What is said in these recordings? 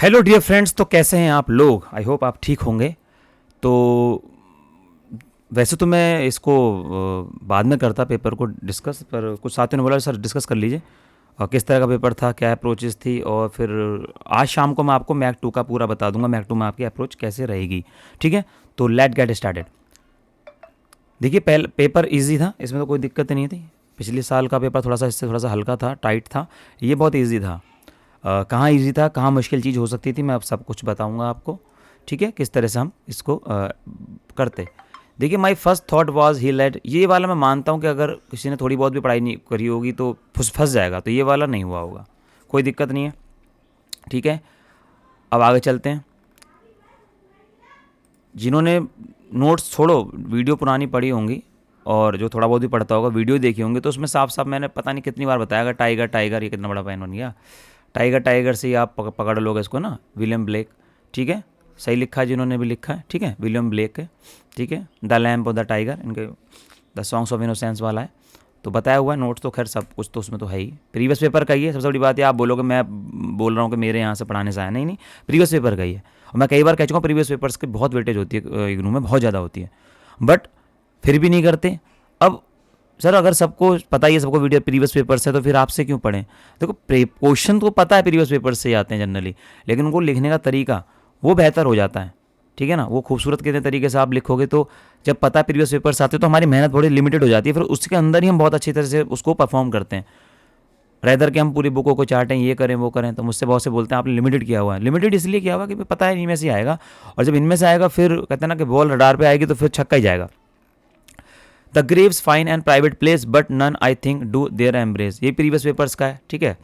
Hello dear friends, तो कैसे हैं आप लोग? आई होप आप ठीक होंगे। तो वैसे तो मैं इसको बाद में करता पेपर को डिस्कस, पर कुछ साथियों ने बोला सर डिस्कस कर लीजिए किस तरह का पेपर था, क्या अप्रोचेस थी, और फिर आज शाम को मैं आपको मैक 2 का पूरा बता दूंगा, मैक 2 में आपकी अप्रोच कैसे रहेगी। ठीक है, तो लेट गेट स्टार्टेड। देखिए, पहले पेपर इजी था, इसमें तो कोई दिक्कत नहीं थी। पिछले साल का पेपर थोड़ा सा इससे थोड़ा सा हल्का था, टाइट था। ये बहुत इजी था। कहाँ इजी था, कहाँ मुश्किल चीज़ हो सकती थी, मैं अब सब कुछ बताऊंगा आपको। ठीक है, किस तरह से हम इसको करते। देखिए, my first thought was he let, ये वाला मैं मानता हूँ कि अगर किसी ने थोड़ी बहुत भी पढ़ाई नहीं करी होगी तो फंस जाएगा, तो ये वाला नहीं हुआ होगा, कोई दिक्कत नहीं है। ठीक है, अब आगे चलते हैं। जिन्होंने नोट्स छोड़ो, वीडियो पुरानी पढ़ी होंगी और जो थोड़ा बहुत भी पढ़ता होगा, वीडियो देखी होंगी, तो उसमें साफ साफ मैंने पता नहीं कितनी बार बताया, टाइगर टाइगर, ये कितना बड़ा पैन बन गया। टाइगर टाइगर से ही आप पकड़ लोगे इसको ना, विलियम ब्लेक। ठीक है, सही लिखा है जिन्होंने भी लिखा है। ठीक है, विलियम ब्लेक है। ठीक है, the lamp of the tiger, इनके द सॉन्ग्स ऑफ इनोसेंस वाला है, तो बताया हुआ है। नोट्स तो खैर सब कुछ तो उसमें तो है ही, प्रीवियस पेपर का ही है। सबसे बड़ी बात है, आप बोलोगे मैं बोल रहा हूँ कि मेरे यहाँ से पढ़ाने से आया, नहीं नहीं, प्रीवियस पेपर का ही है। और मैं कई बार कह चुका हूँ प्रीवियस पेपर्स की बहुत वेटेज होती है इग्नू में, बहुत ज़्यादा होती है, बट फिर भी नहीं करते। अब सर अगर सबको पता ही है, सबको वीडियो प्रीवियस पेपर से, तो फिर आपसे क्यों पढ़ें? देखो, क्वेश्चन तो पता है प्रीवियस पेपर से आते हैं जनरली, लेकिन उनको लिखने का तरीका वो बेहतर हो जाता है। ठीक है ना, वो खूबसूरत कितने तरीके से आप लिखोगे, तो जब पता है प्रीवियस पेपर से आते हैं तो हमारी मेहनत थोड़ी लिमिटेड हो जाती है, फिर उसके अंदर ही हम बहुत अच्छी तरह से उसको परफॉर्म करते हैं। रेदर के हम पूरी बुकों को चाटें, ये करें वो करें। तो मुझसे बहुत से बोलते हैं आपने लिमिटेड किया हुआ है। लिमिटेड इसलिए किया हुआ कि पता है इनमें से आएगा, और जब इनमें से आएगा फिर कहते हैं ना कि बॉल रडार पे आएगी तो फिर छक्का ही जाएगा। The grave's fine and private place but none I think do there embrace, ये प्रीवियस पेपर्स का है। ठीक है,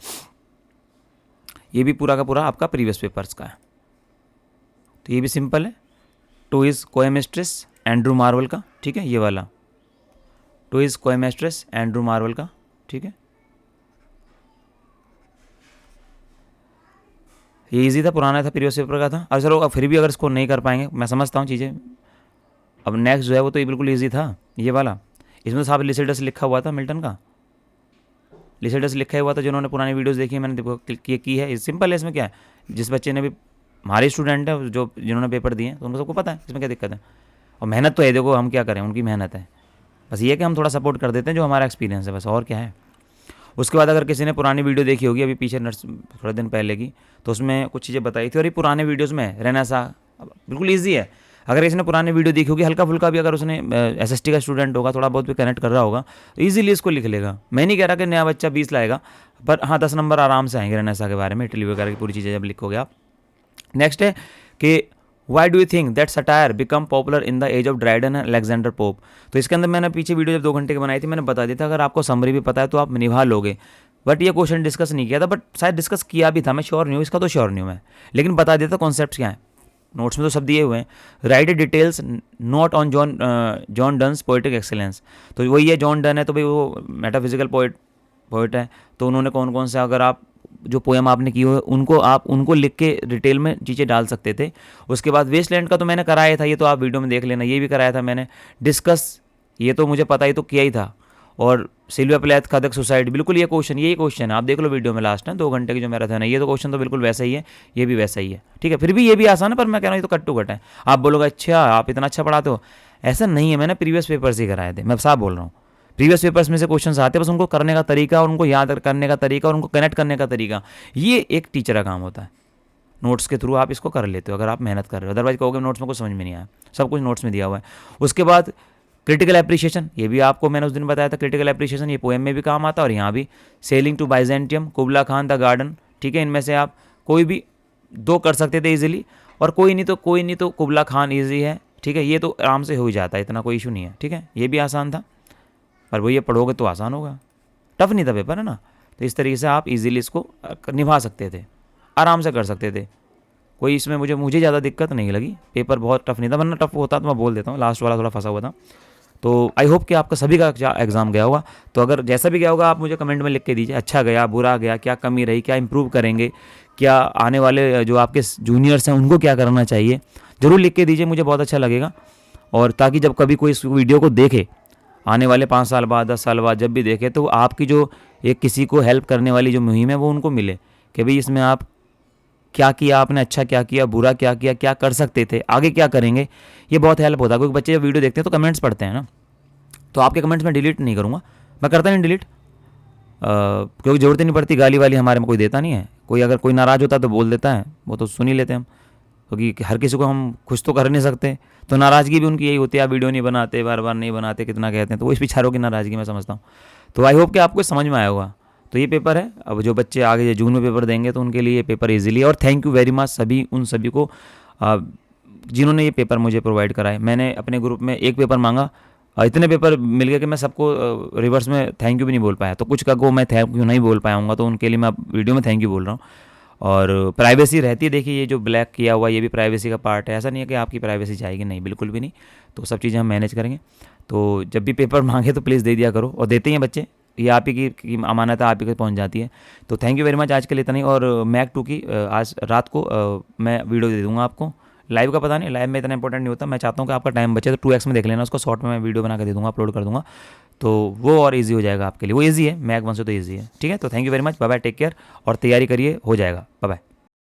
ये भी पूरा का पूरा आपका प्रीवियस पेपर्स का है, तो ये भी सिंपल है। टू इज कोएमिस्ट्रेस एंड्रू मार्वल का। ठीक है, ये वाला टू इज कोएमिस्ट्रेस एंड्रू मार्वल का। ठीक है, ये इजी था, पुराना था, प्रीवियस पेपर का था। अब चलो, फिर भी अगर इसको नहीं कर पाएंगे, मैं समझता हूँ चीज़ें। अब नेक्स्ट जो है वो तो ये बिल्कुल ईजी था, ये वाला। इसमें तो साहब लिसिडस लिखा हुआ था, मिल्टन का लिसिडस लिखा हुआ था। जिन्होंने पुरानी वीडियोस देखी है, मैंने देखो क्लिक की है। सिंपल है, इसमें क्या है, जिस बच्चे ने भी, हमारे स्टूडेंट है जो जिन्होंने पेपर दिए तो उनको सबको पता है इसमें क्या दिक्कत है। और मेहनत तो है, देखो हम क्या करें, उनकी मेहनत है, बस ये है कि हम थोड़ा सपोर्ट कर देते हैं जो हमारा एक्सपीरियंस है, बस और क्या है। उसके बाद अगर किसी ने पुरानी वीडियो देखी होगी अभी पीछे थोड़े दिन पहले की, तो उसमें कुछ चीज़ें बताई थी, और ये पुराने वीडियोज़ में रहना सा बिल्कुल ईजी है। अगर किसी ने पुरानी वीडियो देखी होगी, हल्का फुल्का भी अगर उसने एसएसटी का स्टूडेंट होगा, थोड़ा बहुत भी कनेक्ट कर रहा होगा, तो ईजिली इसको लिख लेगा। मैं नहीं कह रहा कि नया बच्चा 20 लाएगा, पर हाँ 10 नंबर आराम से आएंगे रेनेसा के बारे में, इटली वगैरह की पूरी चीज़ें जब लिखोगे आप। नेक्स्ट है कि why do you think that satire become popular in the age of Dryden and Alexander Pope. तो इसके अंदर मैंने पीछे वीडियो जब 2 घंटे की बनाई थी, मैंने बता दिया था अगर आपको समरी भी पता है तो आप निभा लोगे। बट ये क्वेश्चन डिस्कस नहीं किया था, बट शायद डिस्कस किया भी था, मैं श्योर नहीं हूँ, इसका तो श्योर नहीं हूँ मैं, लेकिन बता दिया था कॉन्सेप्ट क्या है। नोट्स में तो सब दिए हुए हैं। Right a details note on John Donne's poetic excellence. तो वही है, जॉन डन है तो भाई वो मेटाफिजिकल पोइट है, तो उन्होंने कौन कौन से, अगर आप जो पोएम आपने की हो उनको लिख के डिटेल में चीज़ें डाल सकते थे। उसके बाद वेस्टलैंड का तो मैंने कराया था, ये तो आप वीडियो में देख लेना, ये भी कराया था मैंने डिस्कस, ये तो मुझे पता ही तो किया ही था। और सिल्विया प्लेथ खदक सुसाइड, बिल्कुल ये क्वेश्चन, यही क्वेश्चन है, आप देख लो वीडियो में लास्ट है 2 घंटे की जो मेरा था ना, ये तो क्वेश्चन तो बिल्कुल वैसा ही है, ये भी वैसा ही है। ठीक है, फिर भी ये भी आसान है, पर मैं कह रहा हूँ ये तो कट टू कट है। आप बोलोगे अच्छा आप इतना अच्छा पढ़ाते हो, ऐसा नहीं है, मैंने प्रीवियस पेपर से कराए थे, मैं साफ बोल रहा हूँ। प्रीवियस पेपर्स में से क्वेश्चंस आते हैं, बस उनको करने का तरीका और उनको याद करने का तरीका और उनको कनेक्ट करने का तरीका, ये एक टीचर का काम होता है। नोट्स के थ्रू आप इसको कर लेते हो अगर आप मेहनत कर रहे हो, अदरवाइज कहोगे नोट्स में कुछ समझ में नहीं आया, सब कुछ नोट्स में दिया हुआ है। उसके बाद क्रिटिकल एप्रिशिएशन, ये भी आपको मैंने उस दिन बताया था, क्रिटिकल एप्रिशिएशन ये पोएम में भी काम आता है और यहाँ भी। Sailing to Byzantium, Kubla Khan the garden. ठीक है, इनमें से आप कोई भी 2 कर सकते थे इजीली, और कोई नहीं तो कुबला खान ईजी है। ठीक है, ये तो आराम से हो ही जाता है, इतना कोई इशू नहीं है। ठीक है, ये भी आसान था, पर वो ये पढ़ोगे तो आसान होगा, टफ नहीं था पेपर, है ना। तो इस तरीके से आप इजीली इसको निभा सकते थे, आराम से कर सकते थे, कोई इसमें मुझे ज़्यादा दिक्कत नहीं लगी। पेपर बहुत टफ नहीं था, वरना टफ होता तो मैं बोल देता हूँ, लास्ट वाला थोड़ा फंसा हुआ था। तो आई होप कि आपका सभी का एग्ज़ाम गया होगा। तो अगर जैसा भी गया होगा आप मुझे कमेंट में लिख के दीजिए, अच्छा गया, बुरा गया, क्या कमी रही, क्या इंप्रूव करेंगे, क्या आने वाले जो आपके जूनियर्स हैं उनको क्या करना चाहिए, ज़रूर लिख के दीजिए, मुझे बहुत अच्छा लगेगा। और ताकि जब कभी कोई इस वीडियो को देखे, आने वाले 5 साल बाद 10 साल बाद जब भी देखे, तो आपकी जो एक किसी को हेल्प करने वाली जो मुहिम है वो उनको मिले कि भाई इसमें आप क्या किया आपने, अच्छा क्या किया, बुरा क्या किया, क्या कर सकते थे, आगे क्या करेंगे, ये बहुत हेल्प होता है। क्योंकि बच्चे जब वीडियो देखते हैं तो कमेंट्स पढ़ते हैं ना, तो आपके कमेंट्स मैं डिलीट नहीं करूँगा, मैं करता नहीं डिलीट, क्योंकि ज़रूरत ही नहीं पड़ती, गाली वाली हमारे में कोई देता नहीं है, कोई अगर कोई नाराज़ होता है तो बोल देता है, वो तो सुन ही लेते हैं हम, क्योंकि हर किसी को हम खुश तो कर नहीं सकते। तो नाराज़गी भी उनकी यही होती है, आप वीडियो नहीं बनाते, बार बार नहीं बनाते, कितना कहते हैं, तो वो इस बेचारों की नाराज़गी मैं समझता हूँ। तो आई होप कि आपको समझ में आया होगा। तो ये पेपर है, अब जो बच्चे आगे ये जून में पेपर देंगे तो उनके लिए ये पेपर इजीली है। और थैंक यू वेरी मच सभी उन सभी को जिन्होंने ये पेपर मुझे प्रोवाइड कराए। मैंने अपने ग्रुप में एक पेपर मांगा, इतने पेपर मिल गए कि मैं सबको रिवर्स में थैंक यू भी नहीं बोल पाया, तो कुछ का को मैं थैंक यू नहीं बोल पाया हूँगा, तो उनके लिए मैं वीडियो में थैंक यू बोल रहा हूँ। और प्राइवेसी रहती है, देखिए ये जो ब्लैक किया हुआ ये भी प्राइवेसी का पार्ट है, ऐसा नहीं है कि आपकी प्राइवेसी जाएगी, नहीं बिल्कुल भी नहीं। तो सब चीज़ें हम मैनेज करेंगे। तो जब भी पेपर मांगे तो प्लीज़ दे दिया करो, और देते ही हैं बच्चे, ये आप ही की अमानत है, आप ही को पहुंच जाती है। तो थैंक यू वेरी मच, आज के लिए इतना ही। और मैक 2 की आज रात को मैं वीडियो दे दूंगा आपको। लाइव का पता नहीं, लाइव में इतना इंपॉर्टेंट नहीं होता, मैं चाहता हूँ कि आपका टाइम बचे, तो 2x में देख लेना उसको, शॉर्ट में मैं वीडियो बना के दे दूँगा, अपलोड कर दूँगा, तो वो और इजी हो जाएगा आपके लिए। वो इजी है, मैक 1 से तो इजी है। ठीक है, तो thank you very much, bye bye, take care, और तैयारी करिए, हो जाएगा, बाय बाय।